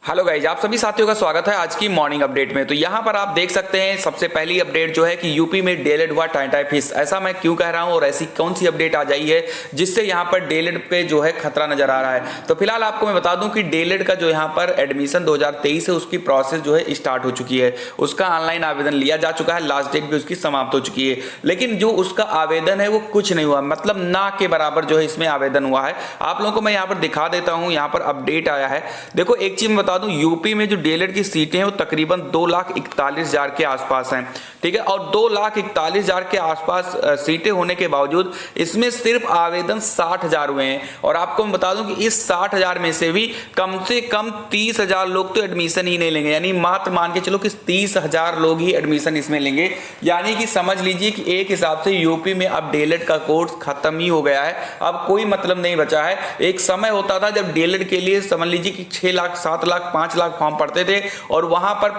Hello guys, आप सभी साथियों का स्वागत है आज की मॉर्निंग अपडेट में। तो यहाँ पर आप देख सकते हैं सबसे पहली अपडेट जो है कि यूपी में डीएलएड हुआ टाइम फिक्स। ऐसा मैं क्यों कह रहा हूँ और ऐसी कौन सी अपडेट आ जाई है जिससे यहाँ पर डीएलएड पे जो है खतरा नजर आ रहा है। तो फिलहाल आपको मैं बता दूं कि डीएलएड का जो यहाँ पर एडमिशन 2023 है उसकी प्रोसेस जो है स्टार्ट हो चुकी है। उसका ऑनलाइन आवेदन लिया जा चुका है, लास्ट डेट भी उसकी समाप्त हो चुकी है। लेकिन जो उसका आवेदन है वो कुछ नहीं हुआ, मतलब ना के बराबर जो है इसमें आवेदन हुआ है। आप लोगों को मैं यहाँ पर दिखा देता हूँ, यहाँ पर अपडेट आया है। देखो एक चीज मैं बता दूं, यूपी में जो डीएलएड की सीटें हैं वो तकरीबन 2,41,000 के आसपास हैं, ठीक है। और 2,41,000 के आसपास सीटें होने के बावजूद इसमें सिर्फ आवेदन 60,000 हुए हैं। और आपको मैं बता दूं कि इस 60,000 में से भी कम से कम 30,000 लोग तो एडमिशन ही नहीं लेंगे, यानी मात्र मान के चलो कि 30,000 लोग ही एडमिशन इसमें लेंगे। यानी कि समझ लीजिए कि एक हिसाब से यूपी में अब डीएलएड का कोर्स खत्म ही हो गया है, अब कोई मतलब नहीं बचा है। एक समय होता था जब डीएलएड के लिए समझ लीजिए कि 6 लाख 7 लाख 5 लाख फॉर्म पढ़ते थे और वहां पर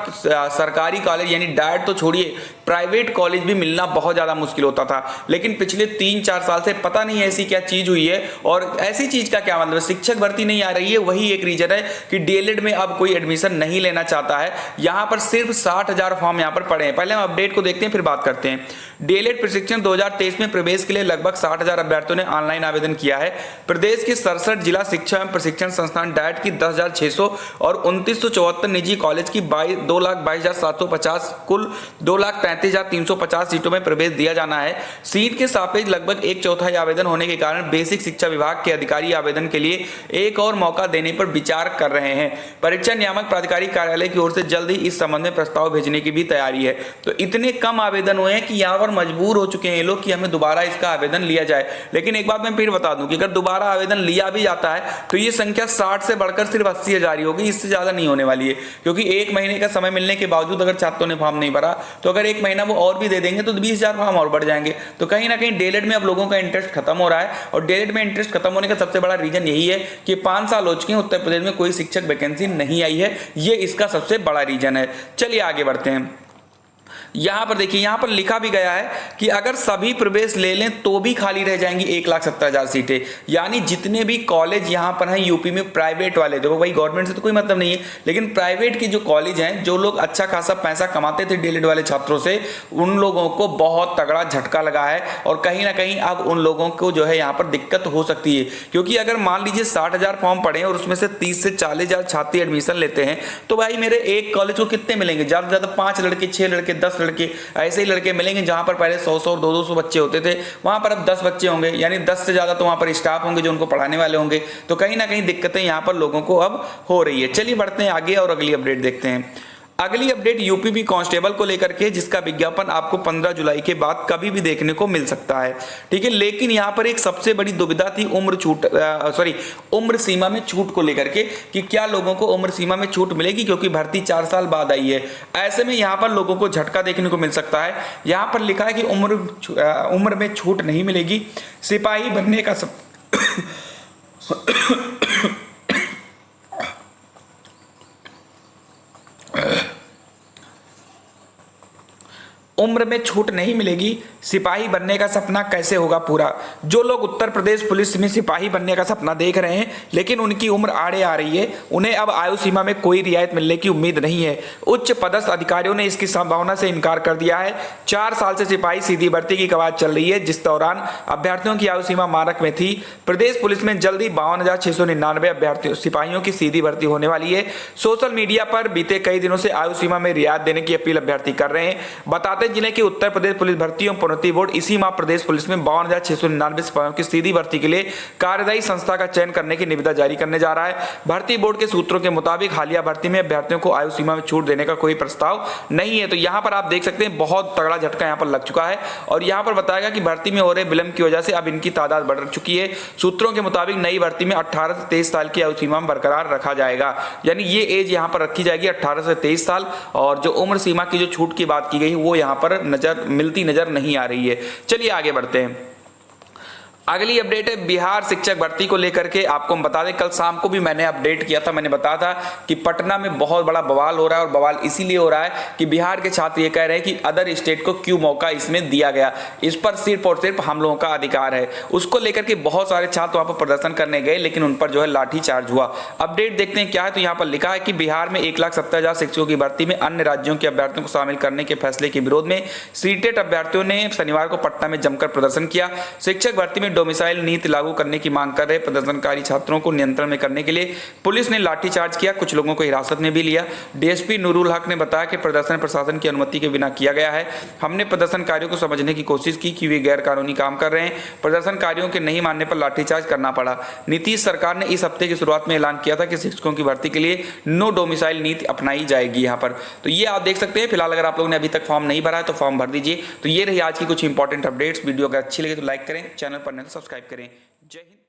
सरकारी कॉलेज यानी डायट तो छोड़िए, प्राइवेट कॉलेज भी मिलना बहुत ज्यादा मुश्किल होता था। लेकिन पिछले 3-4 साल से पता नहीं ऐसी क्या चीज हुई है, और ऐसी चीज का क्या मतलब, शिक्षक भर्ती नहीं आ रही है, वही एक रीजन है कि डीएलएड में अब कोई एडमिशन नहीं लेना चाहता है। यहां पर सिर्फ 60,000 फॉर्म यहां पर पड़े हैं। पहले हम अपडेट को देखते हैं फिर बात करते हैं। डीएलएड प्रशिक्षण 2023 में प्रवेश के लिए लगभग 60,000 अभ्यर्थियों ने ऑनलाइन आवेदन किया है। प्रदेश के 67 जिला शिक्षा एवं प्रशिक्षण संस्थान डाइट की 10,600 और 2,974 निजी कॉलेज की 2,22,750 कुल 2,33,350 सीटों में प्रवेश दिया जाना है। सीट के सापेक्ष लगभग 1/4 आवेदन होने के कारण बेसिक शिक्षा विभाग के अधिकारी आवेदन के लिए एक और मौका देने पर विचार कर रहे हैं। परीक्षा नियामक प्राधिकारी कार्यालय की ओर से जल्द ही इस संबंध में प्रस्ताव भेजने की भी तैयारी है। तो इतने कम आवेदन हुए हैं कि यहाँ पर मजबूर हो चुके हैं ये लोग कि हमें दोबारा इसका आवेदन लिया जाए। लेकिन एक बात मैं फिर बता दूं कि अगर दोबारा आवेदन लिया भी जाता है तो ये संख्या 60 से बढ़कर सिर्फ 80,000 ही होगी, इससे ज्यादा नहीं होने वाली है। क्योंकि एक महीने का समय मिलने के बावजूद अगर छात्रों ने फॉर्म नहीं भरा तो अगर एक महीना वो और भी दे देंगे तो 20,000 फॉर्म और बढ़ जाएंगे। तो कहीं ना कहीं डीएलएड में अब लोगों का इंटरेस्ट खत्म हो रहा है, और डीएलएड में इंटरेस्ट खत्म होने का सबसे बड़ा रीजन यही है कि 5 साल हो चुके हैं, उत्तर प्रदेश में कोई शिक्षक वैकेंसी नहीं आई है। ये इसका सबसे बड़ा रीजन है। चलिए आगे बढ़ते हैं। यहां पर देखिए, यहां पर लिखा भी गया है कि अगर सभी प्रवेश ले लें तो भी खाली रह जाएंगी 1,70,000 सीटें। यानी जितने भी कॉलेज यहां पर हैं यूपी में प्राइवेट वाले, देखो भाई गवर्नमेंट से तो कोई मतलब नहीं है, लेकिन प्राइवेट के जो कॉलेज हैं, जो लोग अच्छा खासा पैसा कमाते थे डीएलएड वाले छात्रों से, उन लोगों को बहुत तगड़ा झटका लगा है। और कहीं ना कहीं अब उन लोगों को जो है यहाँ पर दिक्कत हो सकती है। क्योंकि अगर मान लीजिए 60,000 फॉर्म पड़े और उसमें से 30 से 40,000 छात्र एडमिशन लेते हैं तो भाई मेरे एक कॉलेज को कितने मिलेंगे? ज्यादा से ज्यादा 5 लड़के, 6 लड़के, 10 लड़के, ऐसे ही लड़के मिलेंगे। जहां पर पहले 100-100 और 200-200 बच्चे होते थे, वहां पर अब 10 बच्चे होंगे, यानी 10 से ज्यादा तो वहां पर स्टाफ होंगे जो उनको पढ़ाने वाले होंगे। तो कहीं ना कहीं दिक्कतें यहां पर लोगों को अब हो रही है। चलिए बढ़ते हैं आगे और अगली अपडेट देखते हैं। अगली अपडेट यूपी कांस्टेबल को लेकर के, जिसका विज्ञापन आपको 15 जुलाई के बाद कभी भी देखने को मिल सकता है, ठीक है। लेकिन यहां पर एक सबसे बड़ी दुविधा थी उम्र सीमा में छूट को लेकर के, कि क्या लोगों को उम्र सीमा में छूट मिलेगी, क्योंकि भर्ती 4 साल बाद आई है। ऐसे में यहां पर लोगों को झटका देखने को मिल सकता है। यहां पर लिखा है कि उम्र में छूट नहीं मिलेगी। सिपाही बनने का सब उम्र में छूट नहीं मिलेगी। सिपाही बनने का सपना कैसे होगा पूरा? जो लोग उत्तर प्रदेश पुलिस में सिपाही बनने का सपना देख रहे हैं लेकिन उनकी उम्र आड़े आ रही है, उन्हें अब आयु सीमा में कोई रियायत मिलने की उम्मीद नहीं है। उच्च पदस्थ अधिकारियों ने इसकी संभावना से इनकार कर दिया है। 4 साल से सिपाही सीधी भर्ती की कवायद चल रही है, जिस दौरान अभ्यर्थियों की आयु सीमा मानक में थी। प्रदेश पुलिस में जल्द ही 52,699 अभ्यर्थियों सिपाहियों की सीधी भर्ती होने वाली है। सोशल मीडिया पर बीते कई दिनों से आयु सीमा में रियायत देने की अपील अभ्यर्थी कर रहे हैं। बताते जिले की उत्तर प्रदेश पुलिस भर्ती एवं प्रोन्नति बोर्ड इसी माह प्रदेश पुलिस में 52,699 सिपाहियों की सीधी भर्ती के लिए कार्यदायी संस्था का चयन करने की निविदा जारी करने जा रहा है। भर्ती बोर्ड के सूत्रों के मुताबिक हालिया भर्ती में अभ्यर्थियों को आयु सीमा में छूट देने का कोई प्रस्ताव नहीं है। तो यहाँ पर आप देख सकते हैं बहुत तगड़ा झटका यहाँ पर लग चुका है, और यहाँ पर बताया गया कि भर्ती में हो रहे विलंब की वजह से अब इनकी तादाद बढ़ चुकी है। सूत्रों के मुताबिक नई भर्ती में 18 से 23 साल की आयु सीमा में बरकरार रखा जाएगा, यानी ये एज यहाँ पर रखी जाएगी 18 से 23 साल। और जो उम्र सीमा की जो छूट की बात की गई वो यहाँ पर मिलती नजर नहीं आ रही है। चलिए आगे बढ़ते हैं। अगली अपडेट है बिहार शिक्षक भर्ती को लेकर के। आपको हम बता दें, कल शाम को भी मैंने अपडेट किया था, मैंने बताया था कि पटना में बहुत बड़ा बवाल हो रहा है और बवाल इसीलिए हो रहा है कि बिहार के छात्र ये कह रहे हैं कि अदर स्टेट को क्यों मौका इसमें दिया गया, इस पर सिर्फ और सिर्फ हम लोगों का अधिकार है। उसको लेकर के बहुत सारे छात्र वहां पर प्रदर्शन करने गए, लेकिन उन पर जो है लाठीचार्ज हुआ। अपडेट देखते हैं क्या है। तो यहाँ पर लिखा है कि बिहार में 1,70,000 शिक्षकों की भर्ती में अन्य राज्यों के अभ्यर्थियों को शामिल करने के फैसले के विरोध में सीटेट अभ्यर्थियों ने शनिवार को पटना में जमकर प्रदर्शन किया। शिक्षक भर्ती में डोमिसाइल नीति लागू करने की मांग कर रहे प्रदर्शनकारी छात्रों को नियंत्रण में करने के लिए पुलिस ने लाठीचार्ज किया, कुछ लोगों को हिरासत में भी लिया। डीएसपी नूरुल हक ने बताया कि प्रदर्शन प्रशासन की अनुमति के बिना किया गया है। हमने प्रदर्शनकारियों को समझने की कोशिश की कि वे गैर कानूनी काम कर रहे हैं। प्रदर्शनकारियों के नहीं मानने पर लाठीचार्ज करना पड़ा। नीतीश सरकार ने इस हफ्ते की शुरुआत में ऐलान किया था कि शिक्षकों की भर्ती के लिए नो डोमिसाइल नीति अपनाई जाएगी यहाँ पर। तो ये आप देख सकते हैं। फिलहाल अगर आप लोगों ने अभी तक फॉर्म नहीं भरा है तो फॉर्म भर दीजिए। तो ये रही आज की कुछ इंपॉर्टेंट अपडेट्स। वीडियो अगर अच्छी लगे तो लाइक करें, चैनल पर नहीं तो सब्सक्राइब करें। जय हिंद।